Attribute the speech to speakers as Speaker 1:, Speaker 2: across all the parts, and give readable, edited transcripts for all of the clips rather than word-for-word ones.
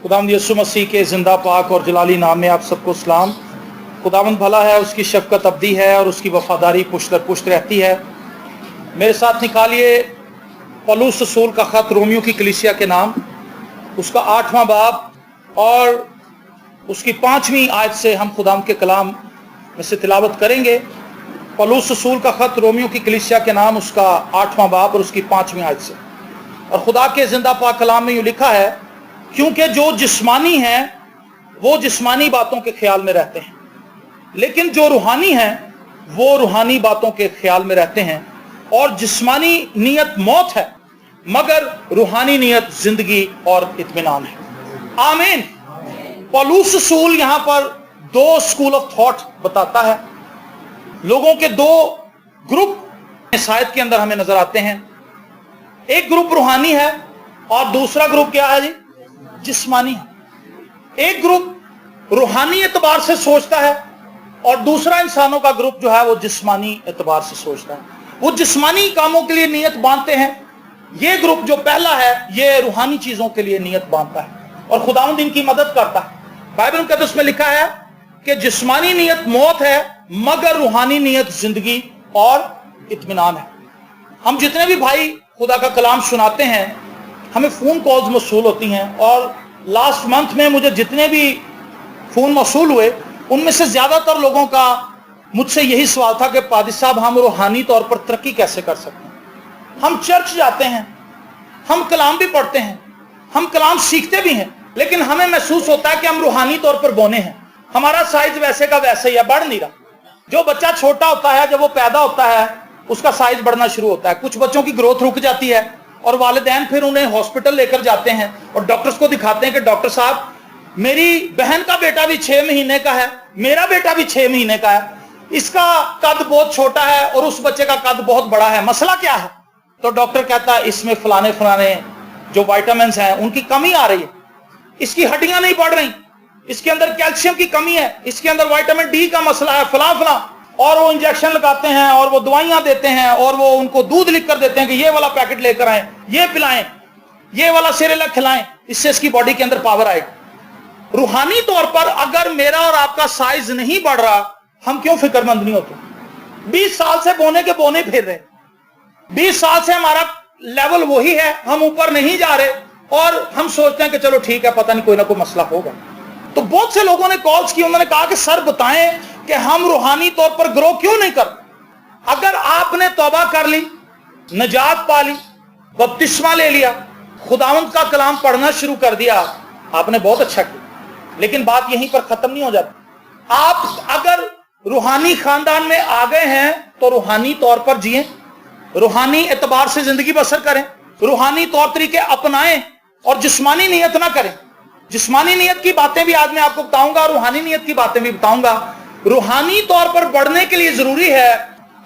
Speaker 1: खुदावंद यीशु मसीह के जिंदा पाक और जलाली नाम में आप सबको सलाम। खुदावंद भला है, उसकी शफकत अब्दी है और उसकी वफादारी पुश्त दर पुश्त रहती है। मेरे साथ निकालिए पौलुस रसूल का ख़त रोमियो की कलीसिया के नाम, उसका 8वां बाब और उसकी 5वीं आयत से हम खुदावंद के कलाम में से तिलावत करेंगे। पौलुस रसूल का ख़त रोमियो की कलीसिया के नाम, उसका 8वां बाब और उसकी 5वीं आयत से। और खुदा के जिंदा पाक कलाम में यूँ लिखा है, क्योंकि जो जिस्मानी हैं वो जिस्मानी बातों के ख्याल में रहते हैं, लेकिन जो रूहानी हैं वो रूहानी बातों के ख्याल में रहते हैं। और जिस्मानी नियत मौत है, मगर रूहानी नियत जिंदगी और इत्मीनान है। आमीन। पौलुस रसूल यहां पर 2 स्कूल ऑफ थॉट बताता है। लोगों के 2 ग्रुप इस आयत के अंदर हमें नजर आते हैं। एक ग्रुप रूहानी है और दूसरा ग्रुप क्या है जी? जिस्मानी है। एक ग्रुप रूहानी एतबार से सोचता है और दूसरा इंसानों का ग्रुप जो है वो जिस्मानी एतबार से सोचता है। वो जिस्मानी कामों के लिए नियत बांधते हैं। ये ग्रुप जो पहला है ये रूहानी चीजों के लिए नियत बांधता है और खुदावंद इनकी मदद करता है। बाइबल मुकद्दस में लिखा है कि जिस्मानी नियत मौत है, मगर रूहानी नियत जिंदगी और इत्मीनान है। हम जितने भी भाई खुदा का कलाम सुनाते हैं, हमें फ़ोन कॉल्स मौसूल होती हैं और लास्ट मंथ में मुझे जितने भी फ़ोन मौसूल हुए उनमें से ज़्यादातर लोगों का मुझसे यही सवाल था कि पादी साहब हम रूहानी तौर पर तरक्की कैसे कर सकते हैं। हम चर्च जाते हैं, हम कलाम भी पढ़ते हैं, हम कलाम सीखते भी हैं, लेकिन हमें महसूस होता है कि हम रूहानी तौर पर बोने हैं। हमारा साइज वैसे का वैसे ही है, बढ़ नहीं रहा। जो बच्चा छोटा होता है, जब वो पैदा होता है उसका साइज बढ़ना शुरू होता है। कुछ बच्चों की ग्रोथ रुक जाती है और वालिदैन फिर उन्हें हॉस्पिटल लेकर जाते हैं और डॉक्टर्स को दिखाते हैं कि डॉक्टर साहब मेरी बहन का बेटा भी 6 महीने का है, मेरा बेटा भी 6 महीने का है, इसका कद बहुत छोटा है और उस बच्चे का कद बहुत बड़ा है, मसला क्या है? तो डॉक्टर कहता है इसमें फलाने फलाने जो विटामिन हैं उनकी कमी आ रही है, इसकी हड्डियां नहीं बढ़ रही, इसके अंदर कैल्शियम की कमी है, इसके अंदर विटामिन डी का मसला है, फला फला। और वो इंजेक्शन लगाते हैं और वो दवाइयां देते हैं और वो उनको दूध लिख कर देते हैं कि ये वाला पैकेट लेकर आए, ये पिलाएं, ये वाला सेरेलैक खिलाएं, इससे इसकी बॉडी के अंदर पावर आएगी। रूहानी तौर पर अगर मेरा और आपका साइज नहीं बढ़ रहा, हम क्यों फिक्रमंद नहीं होते? 20 साल से बोने के बोने फिर रहे, 20 साल से हमारा लेवल वही है, हम ऊपर नहीं जा रहे और हम सोचते हैं कि चलो ठीक है, पता नहीं कोई ना कोई मसला होगा। तो बहुत से लोगों ने कॉल्स की, उन्होंने कहा कि सर बताएं कि हम रूहानी तौर पर ग्रो क्यों नहीं कर। अगर आपने तौबा कर ली, नजात पा ली, बपतिस्मा ले लिया, खुदावंद का कलाम पढ़ना शुरू कर दिया, आपने बहुत अच्छा किया, लेकिन बात यहीं पर खत्म नहीं हो जाती। आप अगर रूहानी खानदान में आ गए हैं तो रूहानी तौर पर जिए, रूहानी एतबार से जिंदगी बसर करें, रूहानी तौर तरीके अपनाएं और जिस्मानी नियत ना करें। जिस्मानी नियत की बातें भी आज मैं आपको बताऊंगा, रूहानी नियत की बातें भी बताऊंगा। रूहानी तौर पर बढ़ने के लिए जरूरी है,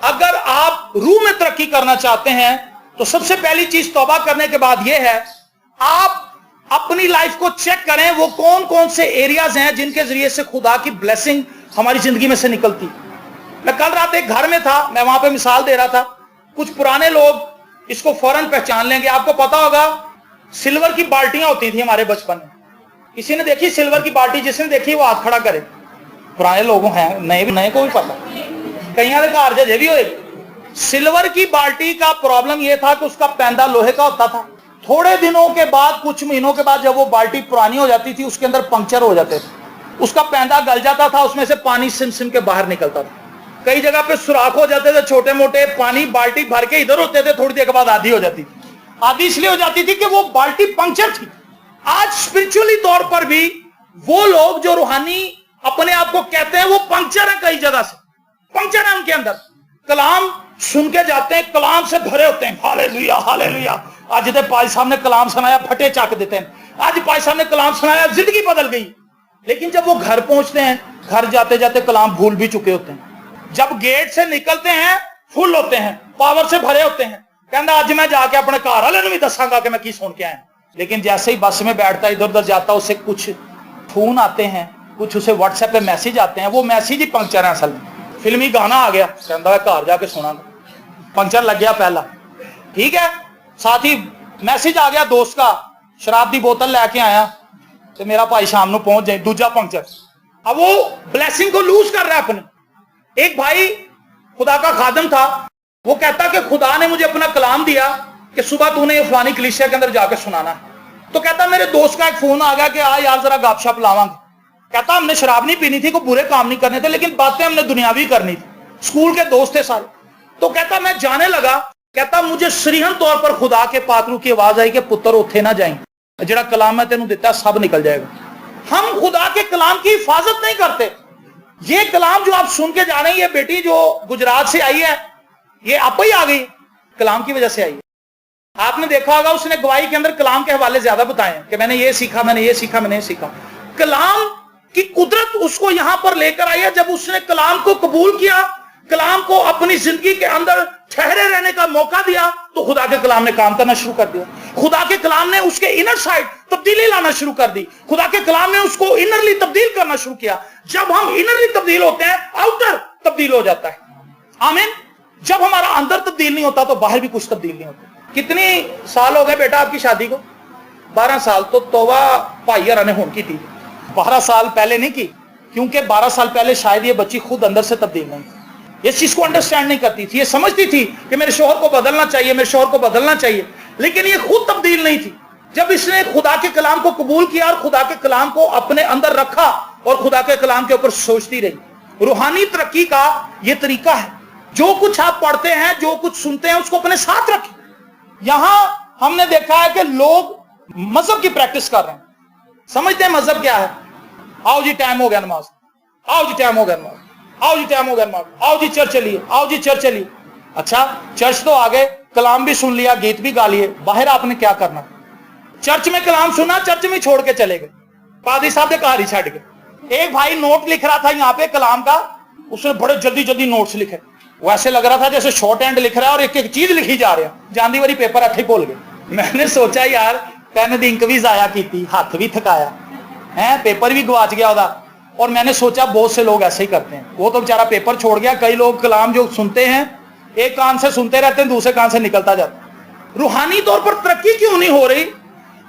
Speaker 1: अगर आप रूह में तरक्की करना चाहते हैं तो सबसे पहली चीज तौबा करने के बाद यह है, आप अपनी लाइफ को चेक करें वो कौन कौन से एरियाज हैं जिनके जरिए से खुदा की ब्लेसिंग हमारी जिंदगी में से निकलती। मैं कल रात एक घर में था, मैं वहां पे मिसाल दे रहा था। कुछ पुराने लोग इसको फौरन पहचान लेंगे। आपको पता होगा सिल्वर की बाल्टियां होती थी हमारे बचपन में। किसी ने देखी सिल्वर की बाल्टी? जिसने देखी वो हाथ खड़ा करे। पुराने लोग हैं, नए को भी पता, कई घर जजे भी हो। सिल्वर की बाल्टी का प्रॉब्लम यह था कि उसका पैंदा लोहे का होता था। थोड़े दिनों के बाद, कुछ महीनों के बाद, जब वो बाल्टी पुरानी हो जाती थी, उसके अंदर पंक्चर हो जाते थे, उसका पैंदा गल जाता था, उसमें से पानी सिम सिम के बाहर निकलता था। कई जगह पे सुराख हो जाते थे छोटे मोटे, पानी बाल्टी भर के इधर होते थे, थोड़ी देर के बाद आधी हो जाती थी। आधी इसलिए हो जाती थी कि वो बाल्टी पंक्चर थी। आज स्पिरिचुअली तौर पर भी वो लोग जो रूहानी अपने आप को कहते हैं वो पंक्चर है, कई जगह से पंक्चर है उनके अंदर। कलाम सुन के जाते हैं, कलाम से भरे होते हैं, हालेलुया हालेलुया। आज जितने पाई साहब ने कलाम सुनाया फटे चाक देते हैं। आज पाई साहब ने कलाम सुनाया, जिंदगी बदल गई। लेकिन जब वो घर पहुंचते हैं, घर जाते जाते कलाम भूल भी चुके होते हैं। जब गेट से निकलते हैं फुल होते हैं, पावर से भरे होते हैं। कहता आज मैं जाके अपने घर वाले भी दसांगा कि मैं की सुन के आया। लेकिन जैसे ही बस में बैठता, इधर उधर जाता, उसे कुछ फोन आते हैं, कुछ उसे व्हाट्सएप पे मैसेज आते हैं, वो मैसेज ही पंक्चर है असल में। फिल्मी गाना आ गया, कहता है घर जाके सुनागा, पंक्चर लग गया पहला, ठीक है। साथ ही मैसेज आ गया दोस्त का, शराब की बोतल लैके आया, تو میرا بھائی شام نو پہنچ جائے دوجا پنکچر. اب وہ بلیسنگ کو لوز کر رہا ہے اپنے. ایک بھائی خدا کا خادم تھا, وہ کہتا کہ خدا نے مجھے اپنا کلام دیا کہ صبح تو نے یہ فلانی کلیسیا کے اندر جا کے سنانا ہے. تو کہتا میرے دوست کا ایک فون آ گیا کہ یار ذرا گپ شپ لاواں گے. کہتا ہم نے شراب نہیں پینی تھی, کوئی برے کام نہیں کرنے تھے, لیکن باتیں ہم نے دنیاوی کرنی تھی, اسکول کے دوست تھے سارے. تو کہتا میں جانے لگا, کہتا مجھے سریحن طور پر خدا کے پاترو کی آواز آئی کہ پتر اوتھے نہ جائیں, جڑا کلام میں تینوں دیتا سب نکل جائے گا. ہم خدا کے کلام کی حفاظت نہیں کرتے. یہ کلام جو آپ سن کے جا رہے ہیں, یہ بیٹی جو گجرات سے آئی ہے, یہ آپ ہی آ گئی کلام کی وجہ سے آئی ہے. آپ نے دیکھا ہوگا اس نے گواہی کے اندر کلام کے حوالے زیادہ بتائے ہیں کہ میں نے یہ سیکھا, میں نے یہ سیکھا, میں نے یہ سیکھا. کلام کی قدرت اس کو یہاں پر لے کر آئی ہے. جب اس نے کلام کو قبول کیا, کلام کو اپنی زندگی کے اندر ٹھہرے رہنے کا موقع دیا, تو خدا کے کلام نے کام کرنا شروع کر دیا. خدا کے کلام نے اس کے انر سائڈ تبدیلی لانا شروع کر دی. خدا کے کلام نے اس کو انرلی تبدیل کرنا شروع کیا. جب ہم انرلی تبدیل ہوتے ہیں, آؤٹر تبدیل ہو جاتا ہے. آمین. جب ہمارا اندر تبدیل نہیں ہوتا تو باہر بھی کچھ تبدیل نہیں ہوتا. کتنی سال ہو گئے بیٹا آپ کی شادی کو؟ 12 سال. تو توبہ بھائی ہرا نے ہون کی تھی 12 سال پہلے نہیں کی, کیونکہ 12 سال پہلے شاید یہ بچی خود اندر سے تبدیل نہیں تھی. اس چیز کو انڈرسٹینڈ نہیں کرتی تھی. یہ سمجھتی تھی کہ میرے شوہر کو بدلنا چاہیے, میرے شوہر کو بدلنا چاہیے, لیکن یہ خود تبدیل نہیں تھی. جب اس نے خدا کے کلام کو قبول کیا اور خدا کے کلام کو اپنے اندر رکھا اور خدا کے کلام کے اوپر سوچتی رہی. روحانی ترقی کا یہ طریقہ ہے. جو کچھ آپ پڑھتے ہیں, جو کچھ سنتے ہیں, اس کو اپنے ساتھ رکھیں. یہاں ہم نے دیکھا ہے کہ لوگ مذہب کی پریکٹس کر رہے ہیں, سمجھتے ہیں مذہب کیا ہے. آؤ جی ٹائم ہو گیا نماز, آؤ جی ٹائم ہو گیا نماز, آؤ جی ٹائم ہو گیا نماز, آؤ جی چرچ چلیے, آؤ جی چرچ چلیے. اچھا چرچ تو آگے, کلام بھی سن لیا, گیت بھی گا لیے, باہر آپ نے کیا کرنا؟ چرچ میں کلام سنا, چرچ میں چھوڑ کے چلے گئے, پادری صاحب نے کہا ہی چھڑ گئے. ایک بھائی نوٹ لکھ رہا تھا یہاں پہ کلام کا, اس نے بڑے جلدی جلدی نوٹس لکھے. وہ ایسے لگ رہا تھا جیسے شارٹ ہینڈ لکھ رہا ہے اور ایک ایک چیز لکھی جا رہا ہے. جاندی واری پیپر اتھے بھول گئے. میں نے سوچا یار پین دی انک بھی ضائع کی, ہاتھ بھی تھکایا ہے, پیپر بھی گواچ گیا ہوگا. اور میں نے سوچا بہت سے لوگ ایسے ہی کرتے ہیں. وہ تو بیچارہ پیپر چھوڑ گیا. کئی لوگ کلام جو سنتے ہیں ایک کان سے سنتے رہتے ہیں, دوسرے کان سے نکلتا جاتا ہے. روحانی طور پر ترقی کیوں نہیں ہو رہی؟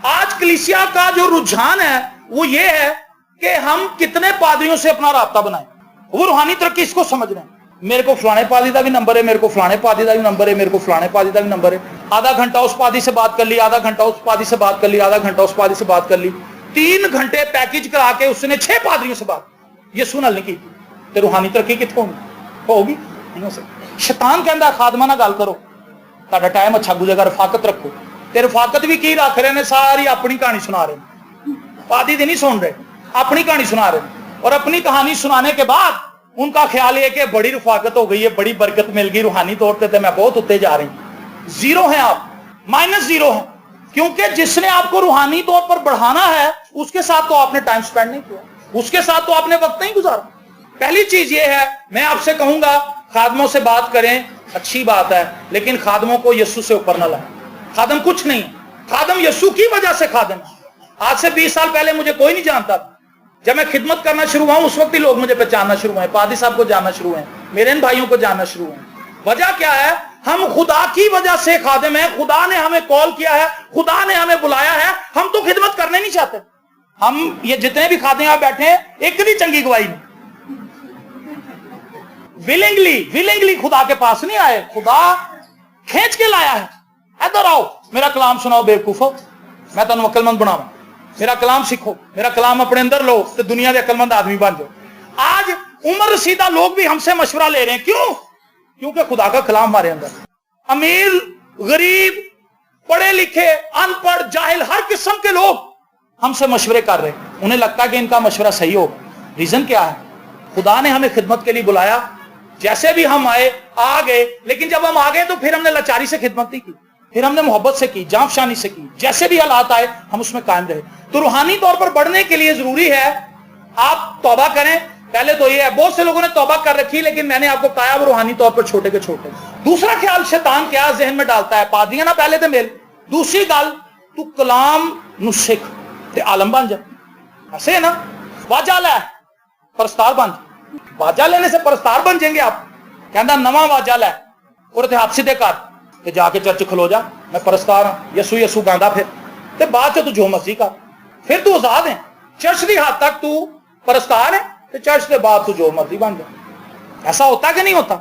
Speaker 1: آج کلیسیا کا جو رجحان ہے وہ یہ ہے کہ ہم کتنے پادریوں سے اپنا رابطہ بنائیں. وہ روحانی ترقی اس کو سمجھ رہے ہیں. میرے کو فلانے پادری کا بھی نمبر ہے, میرے کو فلانے پادری کا بھی نمبر ہے, میرے کو فلانے پادری کا بھی نمبر ہے. آدھا گھنٹہ اس پادری سے بات کر لی, آدھا گھنٹہ اس پادری سے بات کر لی, آدھا گھنٹہ اس پادری سے بات کر لی. 3 گھنٹے پیکج کرا کے اس نے 6 پادریوں سے بات. یہ سنل نہیں کی تو روحانی ترقی کتوں ہوگی؟ نہیں ہو سکتی. شیطان کہندا ہے خادمہ نہ گل کرو, تہاڈا ٹائم اچھا گزرے گا, رفاقت رکھو. تے رفاقت بھی کی رکھ رہے ہیں, ساری اپنی کہانی سنا رہے ہیں. پادری دی نہیں سن رہے, اپنی کہانی سنا رہے ہیں. اور اپنی کہانی سنانے کے بعد ان کا خیال یہ کہ بڑی رفاقت ہو گئی ہے, بڑی برکت مل گئی روحانی طور پہ, میں بہت اتنے جا رہی ہوں. زیرو ہیں آپ, -0 ہیں. کیونکہ جس نے آپ کو روحانی طور پر بڑھانا ہے اس کے ساتھ تو آپ نے ٹائم سپینڈ نہیں کیا, اس کے ساتھ تو آپ نے وقت نہیں گزارا. پہلی چیز یہ ہے, میں آپ سے کہوں گا خادموں سے بات کریں, اچھی بات ہے, لیکن خادموں کو یسوع سے اوپر نہ لائیں. خادم کچھ نہیں, خادم یسوع کی وجہ سے خادم. آج سے 20 سال پہلے مجھے کوئی نہیں جانتا تھا. جب میں خدمت کرنا شروع ہوا ہوں اس وقت ہی لوگ مجھے پہچاننا شروع ہوئے, پادری صاحب کو جاننا شروع ہوئے, میرے ان بھائیوں کو جاننا شروع ہوئے. وجہ کیا ہے؟ ہم خدا کی وجہ سے خادم ہیں. خدا نے ہمیں کال کیا ہے, خدا نے ہمیں بلایا ہے, ہم تو خدمت کرنے نہیں چاہتے. ہم یہ جتنے بھی خادم آپ بیٹھے ہیں ایک بھی چنگی گواہی نہیں. ولنگلی خدا کے پاس نہیں آئے, خدا کھینچ کے لایا ہے. ادھر آؤ, میرا کلام سناؤ بیوقوفو, میں تمہیں عقل مند بناؤں. میرا کلام سیکھو, میرا کلام اپنے اندر لو تو دنیا کے عقل مند آدمی بن جاؤ. آج عمر رسیدہ لوگ بھی ہم سے مشورہ لے رہے ہیں. کیوں؟ کیونکہ خدا کا کلام ہمارے اندر. امیر, غریب, پڑھے لکھے, ان پڑھ, جاہل, ہر قسم کے لوگ ہم سے مشورے کر رہے ہیں. انہیں لگتا ہے کہ ان کا مشورہ صحیح ہوگا. ریزن کیا ہے؟ خدا نے ہمیں خدمت کے لیے بلایا. جیسے بھی ہم آ گئے, لیکن جب ہم آ گئے تو پھر ہم نے لاچاری سے خدمت نہیں کی, پھر ہم نے محبت سے کی, جان فشانی سے کی. جیسے بھی حالات آئے ہم اس میں قائم رہے. تو روحانی طور پر بڑھنے کے لیے ضروری ہے آپ توبہ کریں. پہلے تو یہ ہے, بہت سے لوگوں نے توبہ کر رکھی, لیکن میں نے آپ کو کہا وہ روحانی طور پر چھوٹے کے چھوٹے. دوسرا خیال شیطان کیا ذہن میں ڈالتا ہے, پادریاں نہ پہلے تو مل. دوسری گل, تو کلام نو سکھ تے عالم بن جا. ایسے ہے نا, واجہ لے پرستار بن جا. واجہ لینے سے پرستار بن جائیں گے آپ؟ کہندا نواں واجہ لے اور تے ہاتھ سیدھے کر تے جا کے چرچ کھلو جا, میں پرستار ہاں, یسو یسو گاندا پھر تے بعد چ تو جو مرضی کر, پھر تو آزاد ہے. चर्च की हद तक तू परस्तार है तो चर्च के बाद तू जो मर्जी बन जाए। ऐसा होता कि नहीं होता?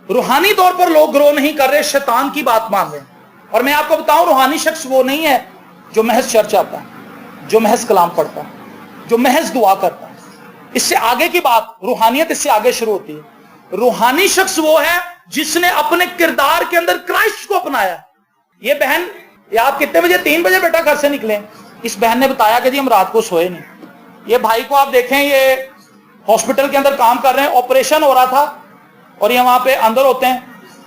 Speaker 1: रूहानी तौर पर लोग ग्रो नहीं कर रहे, शैतान की बात मान रहे हैं। और मैं आपको बताऊं, रूहानी शख्स वो नहीं है जो महज चर्च आता है, जो महज कलाम पढ़ता है, जो महज दुआ करता है। इससे आगे की बात, रूहानियत इससे आगे शुरू होती है। रूहानी शख्स वो है जिसने अपने किरदार के अंदर क्राइस्ट को अपनाया। ये बहन, ये आप कितने बजे? 3 बजे बेटा घर से निकले। इस बहन ने बताया कि जी हम रात को सोए नहीं। ये भाई को आप देखें, ये हॉस्पिटल के अंदर काम कर रहे हैं, ऑपरेशन हो रहा था और ये वहां पे अंदर होते हैं,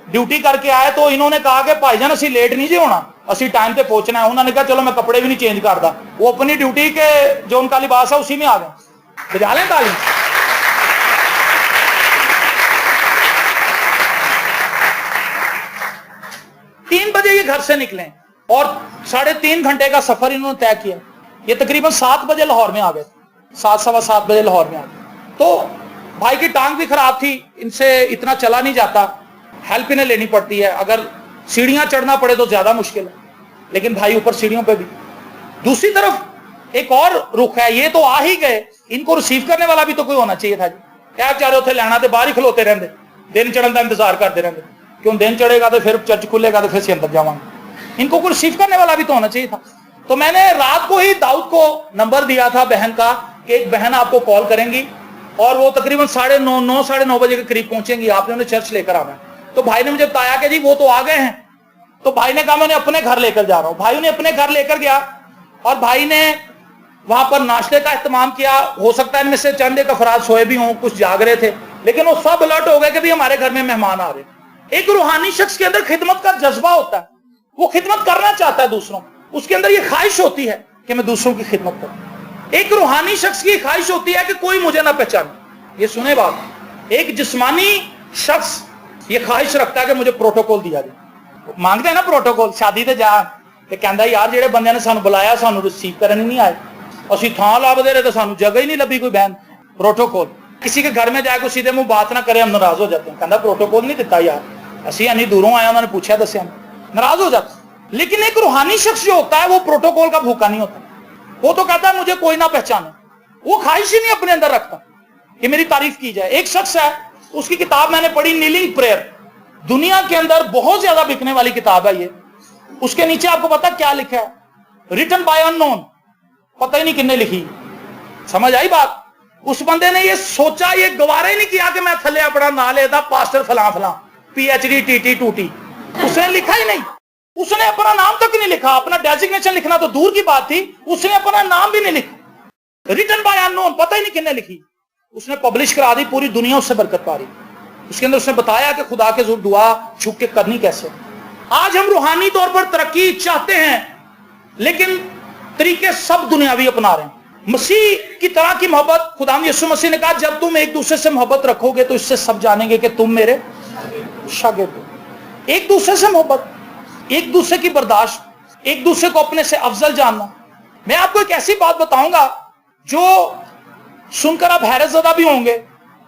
Speaker 1: ड्यूटी करके आए तो इन्होंने कहा कि भाईजान असी लेट नहीं जी होना, असी टाइम पे पहुंचना है। उन्होंने कहा चलो मैं कपड़े भी नहीं चेंज करता। वो अपनी ड्यूटी के जो उनका लिबास है उसी में आ गए। बजा लें ताली। तीन बजे ये घर से निकले और 3.5 घंटे का सफर इन्होंने तय किया। ये तकरीबन 7 बजे लाहौर में आ गए, 7 सवा 7 बजे लाहौर में आ गए। तो भाई की टांग भी खराब थी, इनसे इतना चला नहीं जाता, हेल्प इन्हें लेनी पड़ती है। अगर सीढ़ियां चढ़ना पड़े तो ज्यादा मुश्किल है, लेकिन भाई ऊपर सीढ़ियों पे भी। दूसरी तरफ एक और रुख है, ये तो आ ही गए, इनको रिसीव करने वाला भी तो कोई होना चाहिए था जी। क्या बेचारे उथे लैना ते बाहर ही खलोते रहते, दिन चढ़न का इंतजार करते रहते। क्यों? दिन चढ़ेगा तो फिर चर्च खुलेगा तो फिर से अंदर जावांगे। इनको कोई रिसीव करने वाला भी तो होना चाहिए था। तो मैंने रात को ही दाऊद को नंबर दिया था बहन का कि एक बहन आपको कॉल करेंगी और वो तकरीबन 9:30 साढ़े 9 बजे के करीब पहुंचेंगी, आपने उन्हें चर्च लेकर आना है। तो भाई ने मुझे बताया कि जी वो तो आ गए हैं। तो भाई ने कहा मैं उन्हें अपने घर लेकर जा रहा हूं। भाई उन्हें अपने घर लेकर गया और भाई ने वहां पर नाश्ते का इत्तेमाम किया। हो सकता है इनमें से चंद एक अफराद सोए भी हों, कुछ जाग रहे थे, लेकिन वो सब अलर्ट हो गए कि भी हमारे घर में मेहमान आ रहे। एक रूहानी शख्स के अंदर खिदमत का जज्बा होता है, वो खिदमत करना चाहता है दूसरों, उसके अंदर ये ख्वाहिश होती है कि मैं दूसरों की खिदमत करूं। एक रूहानी शख्स की ख्वाहिश होती है कि कोई मुझे ना पहचाने। ये सुने बात, एक जिस्मानी शख्स ये ख्वाहिश रखता है कि मुझे प्रोटोकॉल दिया जाए। मांगते हैं ना प्रोटोकॉल, शादी ते जा ते कहंदा यार जेड़े बंदे ने सानू बुलाया सानू रिसीव करने नहीं आए, असी थां लभदे रहे तो सानू जगह ही नहीं लभी कोई बहन। प्रोटोकॉल, किसी के घर में जाके सीधे मुंह बात ना करे, हम नाराज हो जाते हैं। कहंदा प्रोटोकॉल नहीं दिता यार, असी अन्नी दूरों आया, उन्होंने पूछा दसिया, नाराज हो जाता। लेकिन एक रूहानी शख्स जो होता है वो प्रोटोकॉल का भूखा नहीं होता। वो तो कहता है मुझे कोई ना पहचाने, वो ख्वाहिश ही नहीं अपने अंदर रखता कि मेरी तारीफ की जाए। एक शख्स है, उसकी किताब मैंने पढ़ी, नीलिंग प्रेयर, दुनिया के अंदर बहुत ज्यादा बिकने वाली किताब है ये। उसके नीचे आपको पता क्या लिखा है? रिटन बाय अननोन, पता ही नहीं किसने लिखी। समझ आई बात? उस बंदे ने ये सोचा, ये गवारा ही नहीं किया कि मैं थले अपना ना लेता पास्टर फला फला PhD TT टूटी, उसने लिखा ही नहीं। उसने अपना नाम तक नहीं लिखा, अपना डेजिग्नेशन लिखना तो दूर की बात थी, उसने अपना नाम भी नहीं लिखा। रिटन बाय अननोन, पता ही नहीं किसने लिखी। उसने पब्लिश करा दी, पूरी दुनिया उससे बरकत पा रही। उसके अंदर उसने बताया कि खुदा के ज़रूर दुआ छुप के करनी कैसे। आज हम रूहानी तौर पर तरक्की चाहते हैं, लेकिन तरीके सब दुनियावी अपना रहे हैं। मसीह की तरह की मोहब्बत, खुदा यीशु मसीह ने कहा जब तुम एक दूसरे से मोहब्बत रखोगे तो इससे सब जानेंगे कि तुम मेरे शागिर्द हो। एक दूसरे से मोहब्बत, एक दूसरे की बर्दाश्त, एक दूसरे को अपने से अफजल जानना। मैं आपको एक ऐसी बात बताऊंगा जो सुनकर आप हैरतज़दा भी होंगे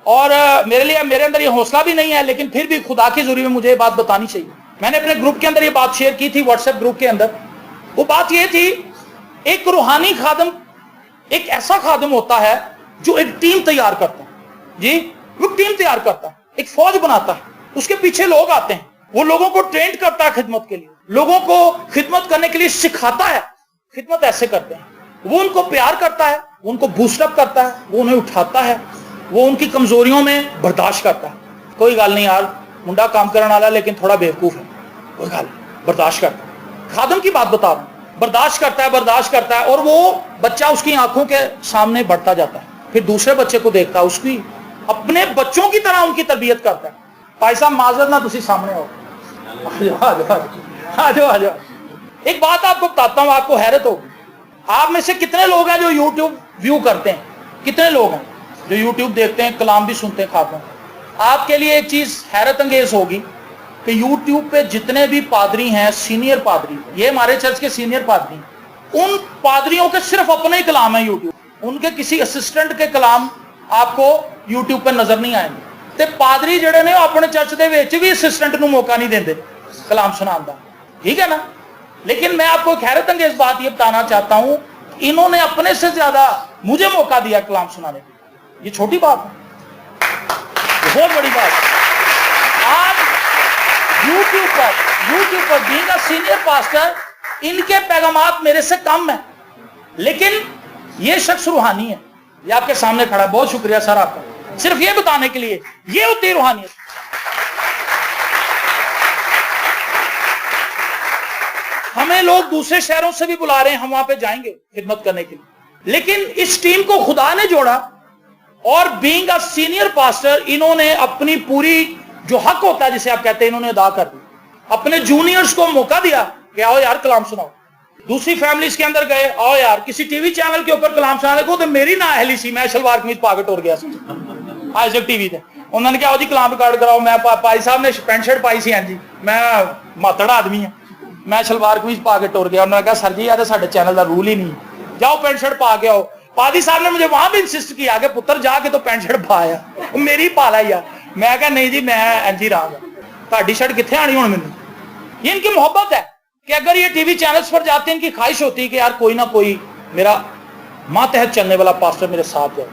Speaker 1: और मेरे अंदर ये हौसला भी नहीं है, लेकिन फिर भी खुदा की जरूरी में मुझे ये बात बतानी चाहिए। मैंने अपने ग्रुप के अंदर ये बात शेयर की थी, व्हाट्सएप ग्रुप के अंदर। वो बात ये थी, एक रूहानी खादम एक ऐसा खादम होता है जो एक टीम तैयार करता है। जी, वो टीम तैयार करता है, एक फौज बनाता है, उसके पीछे लोग आते हैं, वो लोगों को ट्रेन करता है खिदमत के लिए, लोगों को खिदमत करने के लिए सिखाता है। खिदमत ऐसे करते हैं, वो उनको प्यार करता है, वो उनको बूस्टअप करता है, वो उन्हें उठाता है, वो उनकी कमजोरियों में बर्दाश्त करता है। कोई गल नहीं यार, मुंडा काम करने वाला लेकिन थोड़ा बेवकूफ है, कोई गल, बर्दाश्त करता है। खादम की बात बता रहा हूं, बर्दाश्त करता है और वो बच्चा उसकी आंखों के सामने बढ़ता जाता है, फिर दूसरे बच्चे को देखता है, उसकी अपने बच्चों की तरह उनकी तरबियत करता है। भाई साहब माजर ना तुसी सामने हो, आ जाओ। एक बात आपको बताता हूं, आपको हैरत होगी। आप में से कितने लोग हैं जो यूट्यूब व्यू करते हैं? कितने लोग हैं जो यूट्यूब देखते हैं, कलाम भी सुनते हैं, खाते हैं? आपके लिए एक चीज हैरत अंगेज होगी कि यूट्यूब पे जितने भी पादरी हैं, सीनियर पादरी, ये हमारे चर्च के सीनियर पादरी, उन पादरियों के सिर्फ अपने ही कलाम है यूट्यूब, उनके किसी असिस्टेंट के कलाम आपको यूट्यूब पे नजर नहीं आएंगे। ते पादरी जड़े ने अपने चर्च दे विच भी असिस्टेंट नूं मौका नहीं देंदे कलाम सुनाने दा, ठीक है ना? लेकिन मैं आपको एक हैरत अंगेज बात ये बताना चाहता हूं इन्होंने अपने से ज्यादा मुझे मौका दिया कलाम सुनाने के, ये छोटी बात है, बहुत बड़ी बात है। आज यूट्यूब पर बीइंग अ सीनियर पास्टर इनके पैगामात मेरे से कम है, लेकिन ये शख्स रूहानी है, ये आपके सामने खड़ा है। बहुत शुक्रिया सर आपका, सिर्फ ये बताने के लिए, ये होती है रूहानियत। हमें लोग दूसरे शहरों से भी बुला रहे हैं, हम वहां पे जाएंगे खिदमत करने के लिए, लेकिन इस टीम को खुदा ने जोड़ा और बीइंग अ सीनियर पास्टर इन्होंने अपनी पूरी जो हक होता है जिसे आप कहते हैं इन्होंने अदा कर दिया। अपने जूनियर्स को मौका दिया कि आओ यार कलाम सुनाओ। दूसरी फैमिलीज के अंदर गए, आओ यार किसी टीवी चैनल के ऊपर कलाम सुनाने को, तो मेरी ना अहली सी, मैं शलवार कमीज पाके टुर गया आज जब टीवी थे, उन्होंने कहा जी कलाम रिकॉर्ड कराओ। मैं भाई साहब ने पैंट शर्ट पाई सी, हाँ जी मैं मातड़ आदमी है, मैं शलवार कमीज पा के टुर गया। उन्होंने कहा सर जी यार साडे चैनल का रूल ही नहीं, जाओ पैंट शर्ट पा के आओ। पादी साहब ने मुझे वहां भी इंसिस्ट किया कि पुत्र जाके तो पैंट शर्ट पाया, मेरी पाला ही आ। मैं कहा नहीं जी मैं इंज ही रहांगा, ताड़ी शर्ट कित्थे आनी हुण मैनूं। ये इनकी मोहब्बत है कि अगर ये टीवी चैनल्स पर जाते हैं, इनकी ख्वाहिश होती है कि यार कोई ना कोई मेरा मातहत चलने वाला पास्टर मेरे साथ जाए।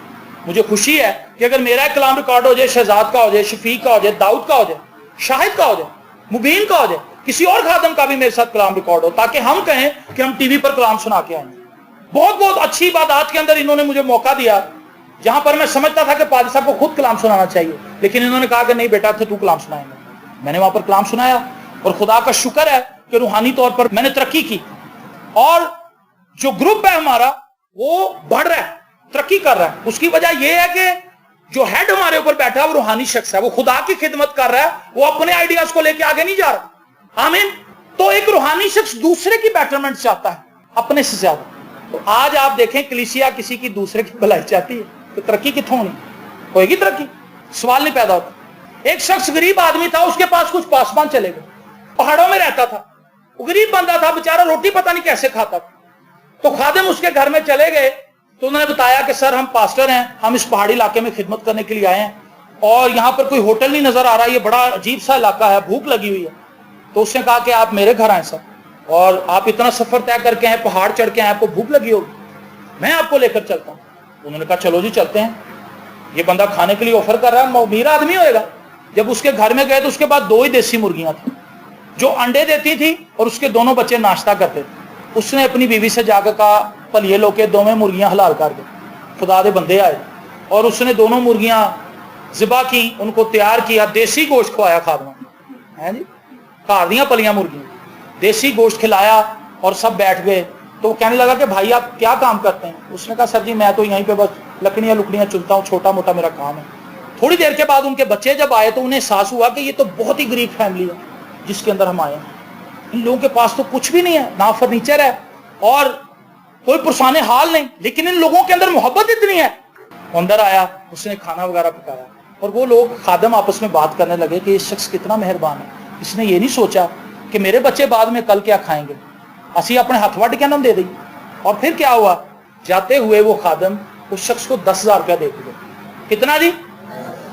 Speaker 1: मुझे खुशी है कि अगर मेरा कलाम रिकॉर्ड हो जाए, शहजाद का हो जाए, शफीक का हो जाए, दाऊद का हो जाए, शाहिद का हो जाए, मुबीन का हो जाए, किसी और खादम का भी मेरे साथ कलाम रिकॉर्ड हो, ताकि हम कहें कि हम टीवी पर कलाम सुना के आए। बहुत बहुत अच्छी इबादत के अंदर इन्होंने मुझे मौका दिया, जहां पर मैं समझता था कि पादी साहब को खुद कलाम सुनाना चाहिए, लेकिन इन्होंने कहा कि नहीं बेटा तू कलाम सुनाएंगे। मैंने वहां पर कलाम सुनाया और खुदा का शुक्र है कि रूहानी तौर पर मैंने तरक्की की, और जो ग्रुप है हमारा वो बढ़ रहा है, तरक्की कर रहा है। उसकी वजह यह है कि जो हेड हमारे ऊपर बैठा है वो रूहानी शख्स है, वो खुदा की खिदमत कर रहा है, वो अपने आइडियाज को लेके आगे नहीं जा रहा। आमीन। तो एक रूहानी शख्स दूसरे की बेटरमेंट चाहता है अपने से ज्यादा। तो आज आप देखें कलीसिया किसी की दूसरे की भलाई चाहती है तो तरक्की कितों होनी, होगी तरक्की, सवाल नहीं पैदा होता। एक शख्स गरीब आदमी था, उसके पास कुछ पासवान चले गए, पहाड़ों में रहता था, वो गरीब बंदा था बेचारा, रोटी पता नहीं कैसे खाता था। तो खादिम उसके घर में चले गए तो उन्होंने बताया कि सर हम पास्टर हैं, हम इस पहाड़ी इलाके में खिदमत करने के लिए आए हैं और यहाँ पर कोई होटल नहीं नजर आ रहा, ये बड़ा अजीब सा इलाका है, भूख लगी हुई है। तो उसने कहा कि आप मेरे घर आए सर, और आप इतना सफर तय करके आए, पहाड़ चढ़ के आए, आपको भूख लगी होगी, मैं आपको लेकर चलता हूँ। उन्होंने कहा चलो जी चलते हैं। ये बंदा खाने के लिए ऑफर कर रहा है, अमीर आदमी होएगा। जब उसके घर में गए तो उसके पास 2 ही देसी मुर्गियां थी जो अंडे देती थी और उसके दोनों बच्चे नाश्ता करते थे। उसने अपनी बीवी से जाकर कहा भलिए लोके दोवें मुर्गियां हलाल कर दे। खुदा दे बंदे आए और उसने दोनों मुर्गियां ज़िबा की, उनको तैयार किया, देसी गोश्त खवाया खादमा है जी, घर दियां पलियां मुर्गियां, देसी गोश्त खिलाया और सब बैठ गए। तो वो कहने लगा कि भाई आप क्या काम करते हैं? उसने कहा सर जी मैं तो यहीं पे बस लकड़ियां चुनता हूँ, छोटा मोटा मेरा काम है। थोड़ी देर के बाद उनके बच्चे जब आए तो उन्हें एहसास हुआ कि ये तो बहुत ही गरीब फैमिली है जिसके अंदर हम आए हैं। इन लोगों के पास तो कुछ भी नहीं है, ना फर्नीचर है और कोई पुरसाने हाल नहीं, लेकिन इन लोगों के अंदर मोहब्बत इतनी है। अंदर आया, उसने खाना वगैरह पकाया और वो लोग खादम आपस में बात करने लगे कि ये शख्स कितना मेहरबान है, इसने ये नहीं सोचा कि मेरे बच्चे बाद में कल क्या खाएंगे, असी अपने हाथ वट के नाम दे दी। और फिर क्या हुआ, जाते हुए वो खादम उस शख्स को 10,000 रुपया दे के गए। कितना जी?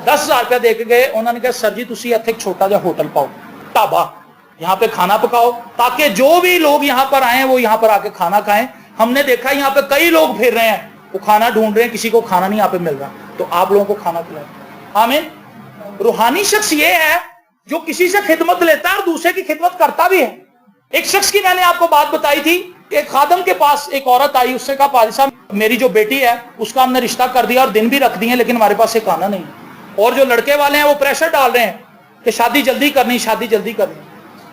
Speaker 1: 10,000 रुपया दे के गए। उन्होंने कहा सर जी तुसी इत्थे एक छोटा जा होटल पाओ, ढाबा, यहाँ पे खाना पकाओ ताकि जो भी लोग यहाँ पर आए वो यहाँ पर आके खाना खाएं। हमने देखा यहाँ पे कई लोग फिर रहे हैं, वो खाना ढूंढ रहे हैं, किसी को खाना नहीं यहाँ पे मिल रहा, तो आप लोगों को खाना खिलाएं। आमीन। रूहानी शख्स ये है जो किसी से खिदमत लेता है और दूसरे की खिदमत करता भी है। एक शख्स की मैंने आपको बात बताई थी, एक खादम के पास एक औरत आई, उससे कहा पादी साहब मेरी जो बेटी है उसका हमने रिश्ता कर दिया और दिन भी रख दिए, लेकिन हमारे पास एक खाना नहीं, और जो लड़के वाले हैं वो प्रेशर डाल रहे हैं कि शादी जल्दी करनी, शादी जल्दी करनी।